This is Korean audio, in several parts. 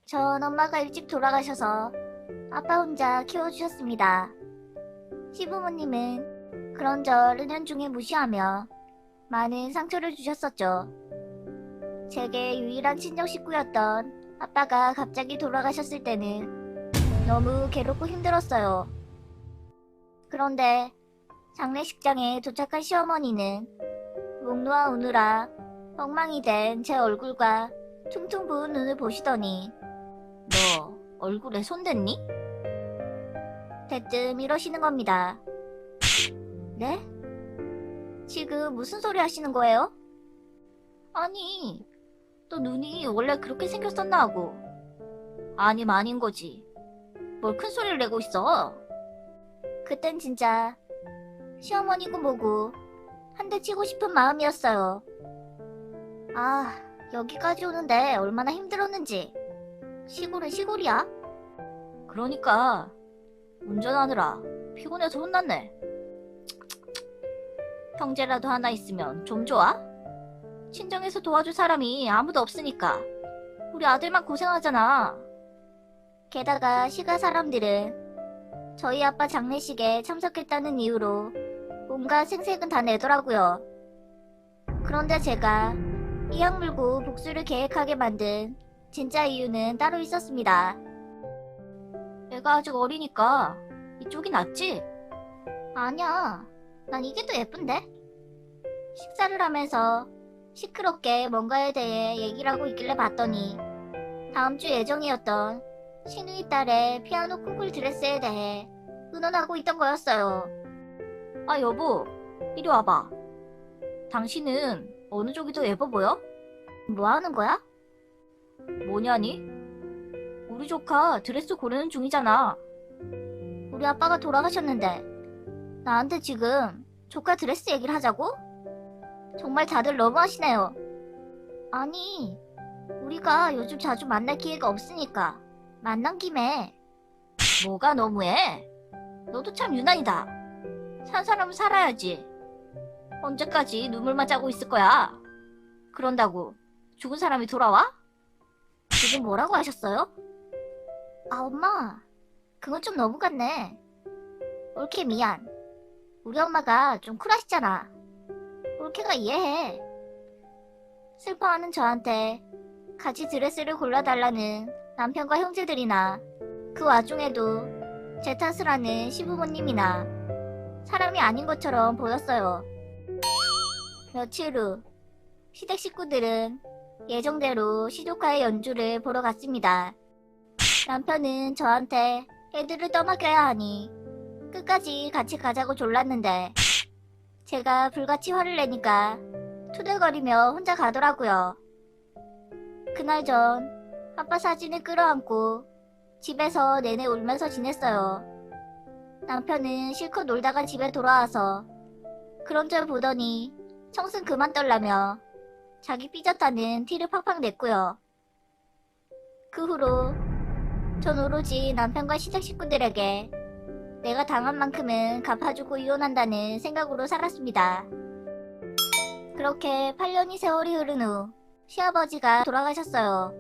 전 엄마가 일찍 돌아가셔서 아빠 혼자 키워주셨습니다. 시부모님은 그런절 은연중에 무시하며 많은 상처를 주셨었죠. 제게 유일한 친정 식구였던 아빠가 갑자기 돌아가셨을 때는 너무 괴롭고 힘들었어요. 그런데 장례식장에 도착한 시어머니는 목 놓아 우느라 엉망이 된 제 얼굴과 퉁퉁 부은 눈을 보시더니 너 얼굴에 손 댔니? 대뜸 이러시는 겁니다. 네? 지금 무슨 소리 하시는 거예요? 아니, 너 눈이 원래 그렇게 생겼었나 하고. 아님 아닌 거지. 뭘 큰 소리를 내고 있어. 그땐 진짜 시어머니고 뭐고 한 대 치고 싶은 마음이었어요. 아, 여기까지 오는데 얼마나 힘들었는지. 시골은 시골이야? 그러니까 운전하느라 피곤해서 혼났네. 형제라도 하나 있으면 좀 좋아? 친정에서 도와줄 사람이 아무도 없으니까 우리 아들만 고생하잖아. 게다가 시가 사람들은 저희 아빠 장례식에 참석했다는 이유로 온갖 생색은 다 내더라고요. 그런데 제가 이악 물고 복수를 계획하게 만든 진짜 이유는 따로 있었습니다. 애가 아직 어리니까 이쪽이 낫지? 아니야, 난 이게 더 예쁜데? 식사를 하면서 시끄럽게 뭔가에 대해 얘기를 하고 있길래 봤더니 다음 주 예정이었던 시누이 딸의 피아노 콩쿨 드레스에 대해 의논하고 있던 거였어요. 아 여보, 이리 와봐. 당신은 어느 쪽이 더 예뻐 보여? 뭐 하는 거야? 뭐냐니? 우리 조카 드레스 고르는 중이잖아. 우리 아빠가 돌아가셨는데 나한테 지금 조카 드레스 얘기를 하자고? 정말 다들 너무하시네요. 아니, 우리가 요즘 자주 만날 기회가 없으니까 만난 김에. 뭐가 너무해? 너도 참 유난이다. 산 사람은 살아야지. 언제까지 눈물만 짜고 있을 거야? 그런다고 죽은 사람이 돌아와? 지금 뭐라고 하셨어요? 아 엄마, 그건 좀 너무 같네. 올케 미안. 우리 엄마가 좀 쿨하시잖아. 올케가 이해해. 슬퍼하는 저한테 같이 드레스를 골라달라는 남편과 형제들이나 그 와중에도 제 탓을 하는 시부모님이나 사람이 아닌 것처럼 보였어요. 며칠 후 시댁 식구들은 예정대로 시조카의 연주를 보러 갔습니다. 남편은 저한테 애들을 떠맡겨야 하니 끝까지 같이 가자고 졸랐는데 제가 불같이 화를 내니까 투덜거리며 혼자 가더라고요. 그날 전 아빠 사진을 끌어안고 집에서 내내 울면서 지냈어요. 남편은 실컷 놀다가 집에 돌아와서 그런절 보더니 청승 그만 떨라며 자기 삐졌다는 티를 팍팍 냈고요. 그 후로 전 오로지 남편과 시댁 식구들에게 내가 당한 만큼은 갚아주고 이혼한다는 생각으로 살았습니다. 그렇게 8년이 세월이 흐른 후 시아버지가 돌아가셨어요.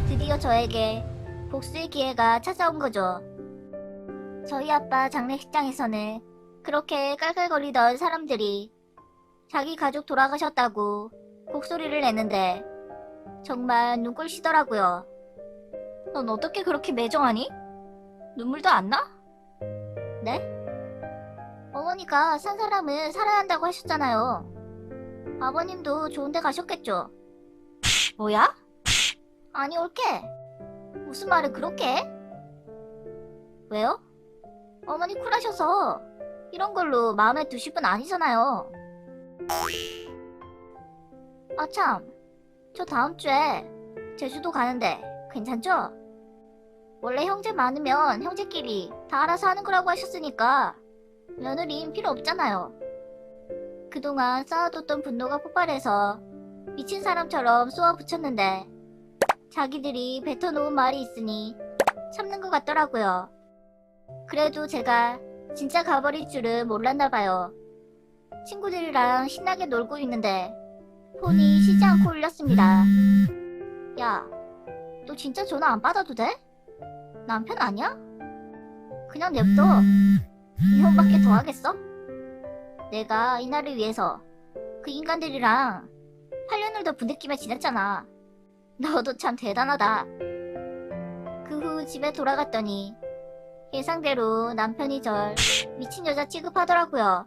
드디어 저에게 복수의 기회가 찾아온 거죠. 저희 아빠 장례식장에서는 그렇게 깔깔거리던 사람들이 자기 가족 돌아가셨다고 곡소리를 내는데 정말 눈꼴시더라고요. 넌 어떻게 그렇게 매정하니? 눈물도 안 나? 네? 어머니가 산 사람은 살아야 한다고 하셨잖아요. 아버님도 좋은 데 가셨겠죠? 뭐야? 아니 올케, 무슨 말을 그렇게 해? 왜요? 어머니 쿨하셔서 이런 걸로 마음에 드실 분 아니잖아요. 아 참, 저 다음 주에 제주도 가는데 괜찮죠? 원래 형제 많으면 형제끼리 다 알아서 하는 거라고 하셨으니까 며느리는 필요 없잖아요. 그동안 쌓아뒀던 분노가 폭발해서 미친 사람처럼 쏘아붙였는데 자기들이 뱉어놓은 말이 있으니 참는 것 같더라고요. 그래도 제가 진짜 가버릴 줄은 몰랐나봐요. 친구들이랑 신나게 놀고 있는데 폰이 쉬지 않고 울렸습니다. 야, 너 진짜 전화 안 받아도 돼? 남편 아니야? 그냥 냅둬. 이혼밖에 더 하겠어? 내가 이날을 위해서 그 인간들이랑 8년을 더 부대끼며 지냈잖아. 너도 참 대단하다. 그 후 집에 돌아갔더니 예상대로 남편이 절 미친 여자 취급하더라고요.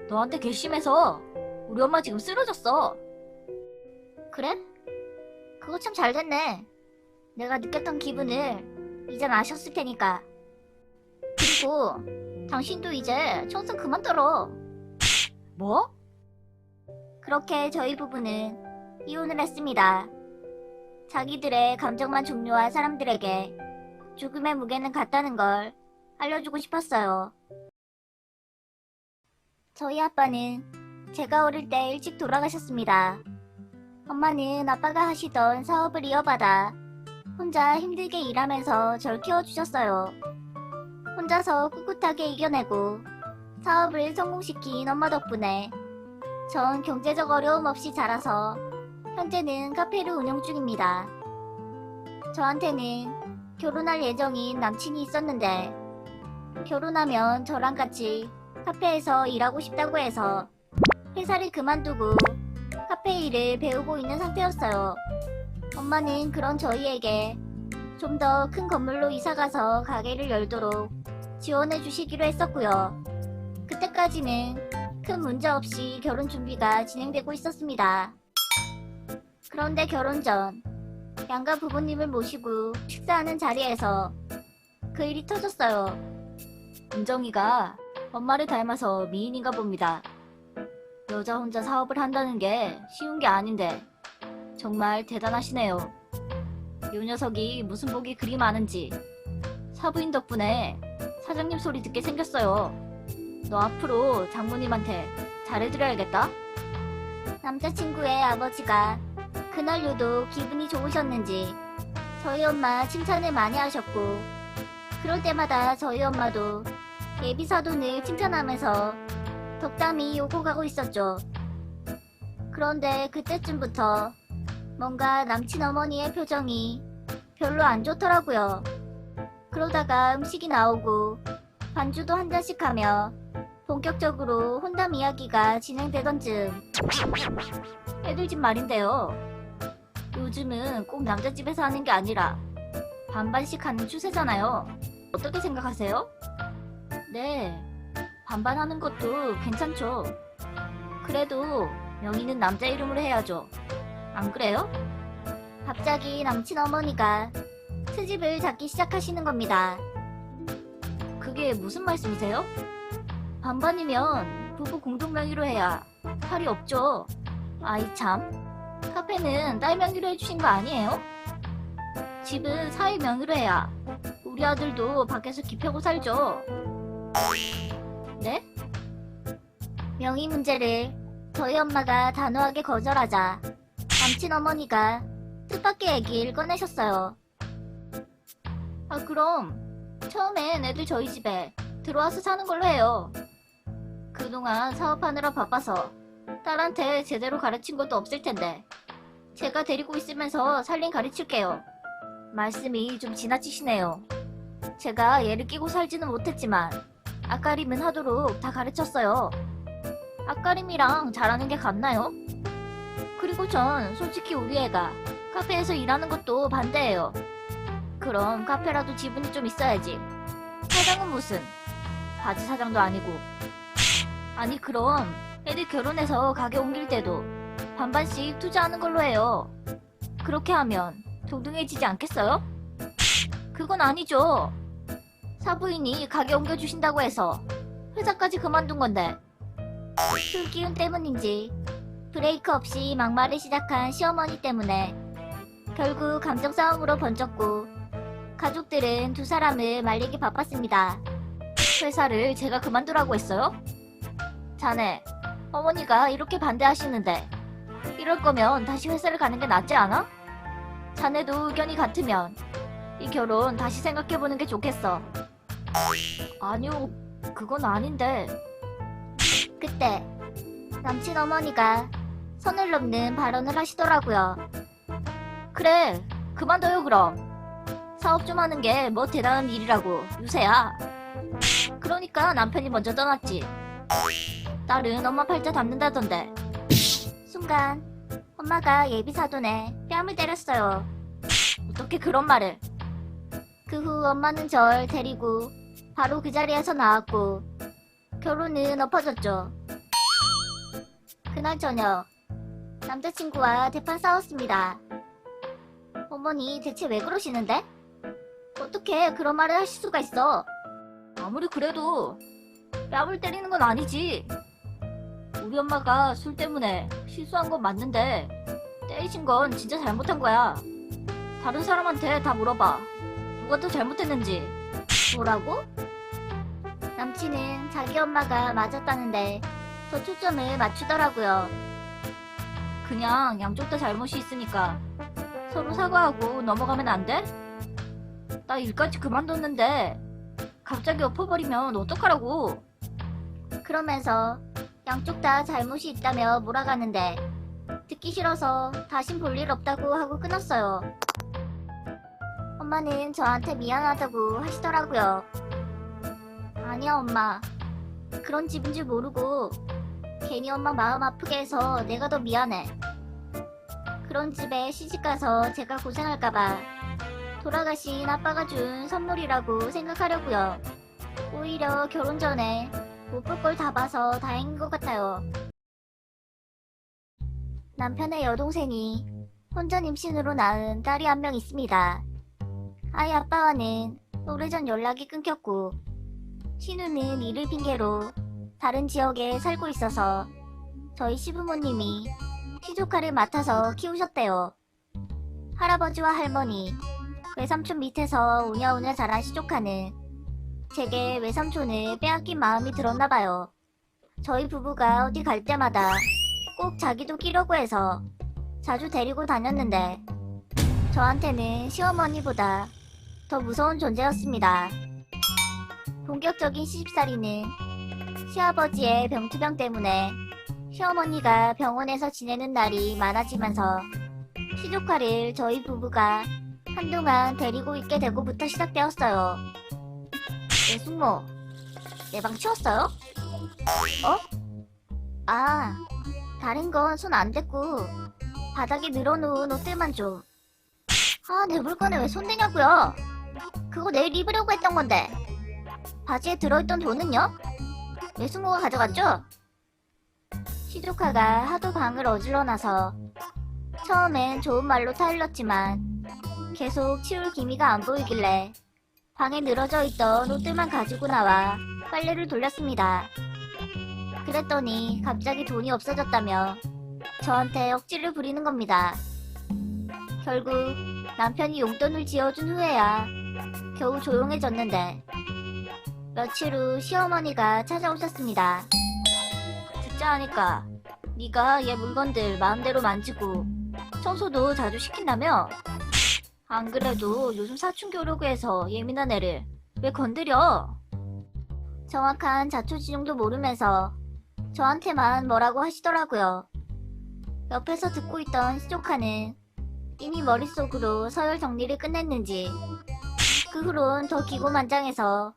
너한테 괘씸해서 우리 엄마 지금 쓰러졌어. 그래? 그거 참 잘됐네. 내가 느꼈던 기분을 이젠 아셨을 테니까. 그리고 당신도 이제 청승 그만 떨어. 뭐? 그렇게 저희 부부는 이혼을 했습니다. 자기들의 감정만 중요한 사람들에게 죽음의 무게는 같다는 걸 알려주고 싶었어요. 저희 아빠는 제가 어릴 때 일찍 돌아가셨습니다. 엄마는 아빠가 하시던 사업을 이어받아 혼자 힘들게 일하면서 절 키워주셨어요. 혼자서 꿋꿋하게 이겨내고 사업을 성공시킨 엄마 덕분에 전 경제적 어려움 없이 자라서 현재는 카페를 운영 중입니다. 저한테는 결혼할 예정인 남친이 있었는데 결혼하면 저랑 같이 카페에서 일하고 싶다고 해서 회사를 그만두고 카페 일을 배우고 있는 상태였어요. 엄마는 그런 저희에게 좀 더 큰 건물로 이사가서 가게를 열도록 지원해 주시기로 했었고요. 그때까지는 큰 문제 없이 결혼 준비가 진행되고 있었습니다. 그런데 결혼 전 양가 부모님을 모시고 식사하는 자리에서 그 일이 터졌어요. 은정이가 엄마를 닮아서 미인인가 봅니다. 여자 혼자 사업을 한다는 게 쉬운 게 아닌데 정말 대단하시네요. 이 녀석이 무슨 복이 그리 많은지 사부인 덕분에 사장님 소리 듣게 생겼어요. 너 앞으로 장모님한테 잘해드려야겠다. 남자친구의 아버지가 그날 유독 기분이 좋으셨는지 저희 엄마 칭찬을 많이 하셨고 그럴 때마다 저희 엄마도 예비 사돈을 칭찬하면서 덕담이 오고 가고 있었죠. 그런데 그때쯤부터 뭔가 남친 어머니의 표정이 별로 안 좋더라고요. 그러다가 음식이 나오고 반주도 한 잔씩 하며 본격적으로 혼담 이야기가 진행되던 즈음 애들 집 말인데요. 요즘은 꼭 남자집에서 하는 게 아니라 반반씩 하는 추세잖아요. 어떻게 생각하세요? 네, 반반 하는 것도 괜찮죠. 그래도 명의는 남자 이름으로 해야죠. 안 그래요? 갑자기 남친 어머니가 트집을 잡기 시작하시는 겁니다. 그게 무슨 말씀이세요? 반반이면 부부 공동 명의로 해야 탈이 없죠. 아이 참, 카페는 딸 명의로 해주신 거 아니에요? 집은 사위 명의로 해야 우리 아들도 밖에서 기펴고 살죠. 네? 명의 문제를 저희 엄마가 단호하게 거절하자 남친 어머니가 뜻밖의 얘기를 꺼내셨어요. 아 그럼 처음엔 애들 저희 집에 들어와서 사는 걸로 해요. 그동안 사업하느라 바빠서 딸한테 제대로 가르친 것도 없을 텐데 제가 데리고 있으면서 살림 가르칠게요. 말씀이 좀 지나치시네요. 제가 얘를 끼고 살지는 못했지만 앞가림은 하도록 다 가르쳤어요. 앞가림이랑 잘하는 게 같나요? 그리고 전 솔직히 우리 애가 카페에서 일하는 것도 반대예요. 그럼 카페라도 지분이 좀 있어야지. 사장은 무슨 바지 사장도 아니고. 아니 그럼 애들 결혼해서 가게 옮길 때도 반반씩 투자하는 걸로 해요. 그렇게 하면 동등해지지 않겠어요? 그건 아니죠. 사부인이 가게 옮겨주신다고 해서 회사까지 그만둔 건데 술 기운 때문인지 브레이크 없이 막말을 시작한 시어머니 때문에 결국 감정 싸움으로 번졌고 가족들은 두 사람을 말리기 바빴습니다. 회사를 제가 그만두라고 했어요? 자네, 어머니가 이렇게 반대하시는데 이럴 거면 다시 회사를 가는 게 낫지 않아? 자네도 의견이 같으면 이 결혼 다시 생각해보는 게 좋겠어. 아니요, 그건 아닌데. 그때 남친 어머니가 선을 넘는 발언을 하시더라고요. 그래, 그만둬요 그럼. 사업 좀 하는 게 뭐 대단한 일이라고 유세야. 그러니까 남편이 먼저 떠났지. 딸은 엄마 팔자 닮는다던데. 순간 엄마가 예비사돈에 뺨을 때렸어요. 어떻게 그런 말을. 그 후 엄마는 절 데리고 바로 그 자리에서 나왔고 결혼은 엎어졌죠. 그날 저녁 남자친구와 대판 싸웠습니다. 어머니 대체 왜 그러시는데? 어떻게 그런 말을 하실 수가 있어? 아무리 그래도 뺨을 때리는 건 아니지. 우리 엄마가 술 때문에 실수한 건 맞는데 때리신 건 진짜 잘못한 거야. 다른 사람한테 다 물어봐. 누가 더 잘못했는지. 뭐라고? 남친은 자기 엄마가 맞았다는데 더 초점을 맞추더라고요. 그냥 양쪽 다 잘못이 있으니까 서로 사과하고 넘어가면 안 돼? 나 일까지 그만뒀는데 갑자기 엎어버리면 어떡하라고. 그러면서 양쪽 다 잘못이 있다며 몰아가는데 듣기 싫어서 다신 볼 일 없다고 하고 끊었어요. 엄마는 저한테 미안하다고 하시더라고요. 아니야 엄마. 그런 집인 줄 모르고 괜히 엄마 마음 아프게 해서 내가 더 미안해. 그런 집에 시집가서 제가 고생할까봐 돌아가신 아빠가 준 선물이라고 생각하려고요. 오히려 결혼 전에 못 볼 걸 다 봐서 다행인 것 같아요. 남편의 여동생이 혼전 임신으로 낳은 딸이 한 명 있습니다. 아이 아빠와는 오래전 연락이 끊겼고 신우는 일을 핑계로 다른 지역에 살고 있어서 저희 시부모님이 시조카를 맡아서 키우셨대요. 할아버지와 할머니, 외삼촌 밑에서 오냐오냐 자란 시조카는 제게 외삼촌을 빼앗긴 마음이 들었나봐요. 저희 부부가 어디 갈 때마다 꼭 자기도 끼려고 해서 자주 데리고 다녔는데 저한테는 시어머니보다 더 무서운 존재였습니다. 본격적인 시집살이는 시아버지의 병투병 때문에 시어머니가 병원에서 지내는 날이 많아지면서 시조카를 저희 부부가 한동안 데리고 있게 되고부터 시작되었어요. 숙모, 내 방 치웠어요? 아, 다른 건 손 안 댔고 바닥에 늘어놓은 옷들만 좀. 내 물건에 왜 손대냐고요? 그거 내일 입으려고 했던 건데. 바지에 들어있던 돈은요? 외숙모가 가져갔죠? 시조카가 하도 방을 어질러놔서 처음엔 좋은 말로 타일렀지만 계속 치울 기미가 안 보이길래 방에 늘어져 있던 옷들만 가지고 나와 빨래를 돌렸습니다. 그랬더니 갑자기 돈이 없어졌다며 저한테 억지를 부리는 겁니다. 결국 남편이 용돈을 지어준 후에야 겨우 조용해졌는데 며칠 후 시어머니가 찾아오셨습니다. 듣자 하니까 네가 얘 물건들 마음대로 만지고 청소도 자주 시킨다며? 안 그래도 요즘 사춘기 오려고 해서 예민한 애를 왜 건드려? 정확한 자초지종도 모르면서 저한테만 뭐라고 하시더라고요. 옆에서 듣고 있던 시조카는 이미 머릿속으로 서열 정리를 끝냈는지 그 후론 더 기고만장해서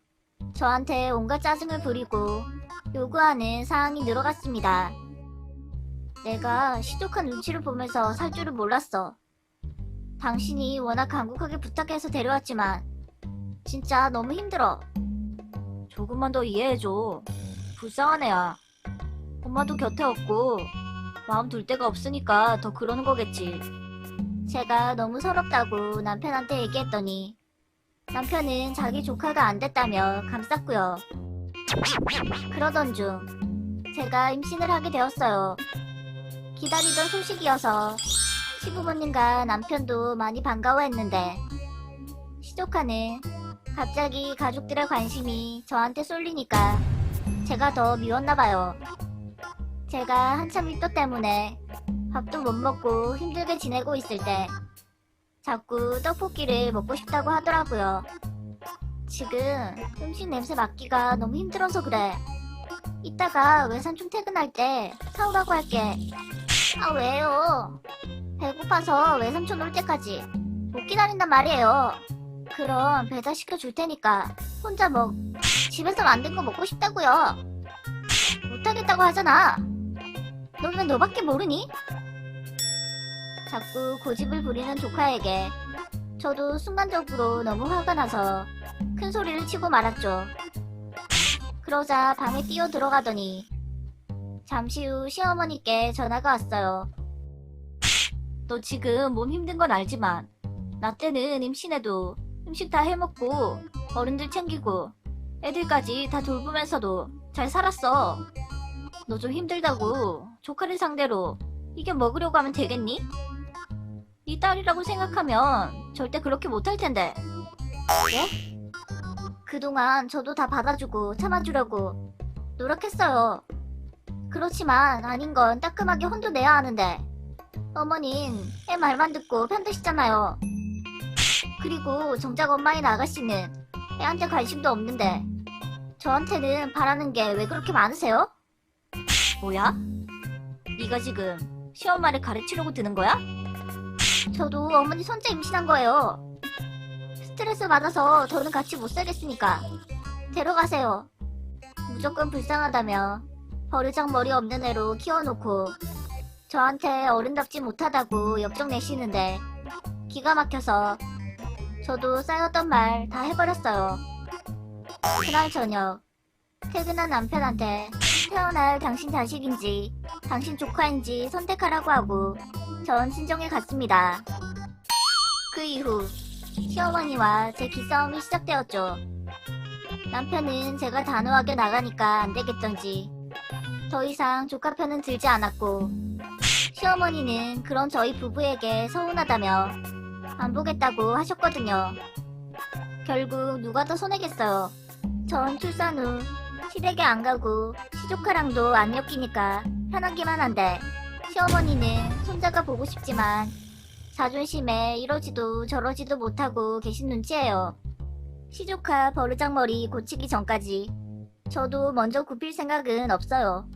저한테 온갖 짜증을 부리고 요구하는 사항이 늘어갔습니다. 내가 시조카 눈치를 보면서 살 줄을 몰랐어. 당신이 워낙 간곡하게 부탁해서 데려왔지만 진짜 너무 힘들어. 조금만 더 이해해줘. 불쌍한 애야. 엄마도 곁에 없고 마음 둘 데가 없으니까 더 그러는 거겠지. 제가 너무 서럽다고 남편한테 얘기했더니 남편은 자기 조카가 안 됐다며 감쌌고요. 그러던 중 제가 임신을 하게 되었어요. 기다리던 소식이어서 시부모님과 남편도 많이 반가워했는데 시조카는 갑자기 가족들의 관심이 저한테 쏠리니까 제가 더 미웠나봐요. 제가 한참 일도 때문에 밥도 못 먹고 힘들게 지내고 있을 때 자꾸 떡볶이를 먹고 싶다고 하더라고요. 지금 음식 냄새 맡기가 너무 힘들어서 그래. 이따가 외삼촌 퇴근할 때 사오라고 할게. 왜요? 배고파서 외삼촌 올 때까지 못 기다린단 말이에요. 그럼 배달시켜 줄 테니까 혼자 집에서 만든 거 먹고 싶다고요. 못하겠다고 하잖아. 너는 너밖에 모르니? 자꾸 고집을 부리는 조카에게 저도 순간적으로 너무 화가 나서 큰 소리를 치고 말았죠. 그러자 방에 뛰어 들어가더니 잠시 후 시어머니께 전화가 왔어요. 너 지금 몸 힘든 건 알지만 나 때는 임신해도 음식 다 해먹고 어른들 챙기고 애들까지 다 돌보면서도 잘 살았어. 너 좀 힘들다고 조카를 상대로 이겨 먹으려고 하면 되겠니? 네 딸이라고 생각하면 절대 그렇게 못할 텐데. 예? 그동안 저도 다 받아주고 참아주려고 노력했어요. 그렇지만 아닌 건 따끔하게 혼도 내야 하는데 어머닌 애 말만 듣고 편드시잖아요. 그리고 정작 엄마인 아가씨는 애한테 관심도 없는데 저한테는 바라는 게 왜 그렇게 많으세요? 뭐야? 네가 지금 시엄마를 가르치려고 드는 거야? 저도 어머니 손자 임신한 거예요. 스트레스 받아서 더는 같이 못 살겠으니까 데려가세요. 무조건 불쌍하다며 버르장머리 없는 애로 키워놓고 저한테 어른답지 못하다고 역정 내시는데 기가 막혀서 저도 쌓였던 말 다 해버렸어요. 그날 저녁 퇴근한 남편한테 태어날 당신 자식인지 당신 조카인지 선택하라고 하고 전 친정에 갔습니다. 그 이후 시어머니와 제 기싸움이 시작되었죠. 남편은 제가 단호하게 나가니까 안 되겠던지 더 이상 조카 편은 들지 않았고 시어머니는 그런 저희 부부에게 서운하다며 안 보겠다고 하셨거든요. 결국 누가 더 손해겠어요. 전 출산 후 시댁에 안 가고 시조카랑도 안 엮이니까 편하기만 한데 시어머니는 손자가 보고 싶지만 자존심에 이러지도 저러지도 못하고 계신 눈치예요. 시조카 버르장머리 고치기 전까지 저도 먼저 굽힐 생각은 없어요.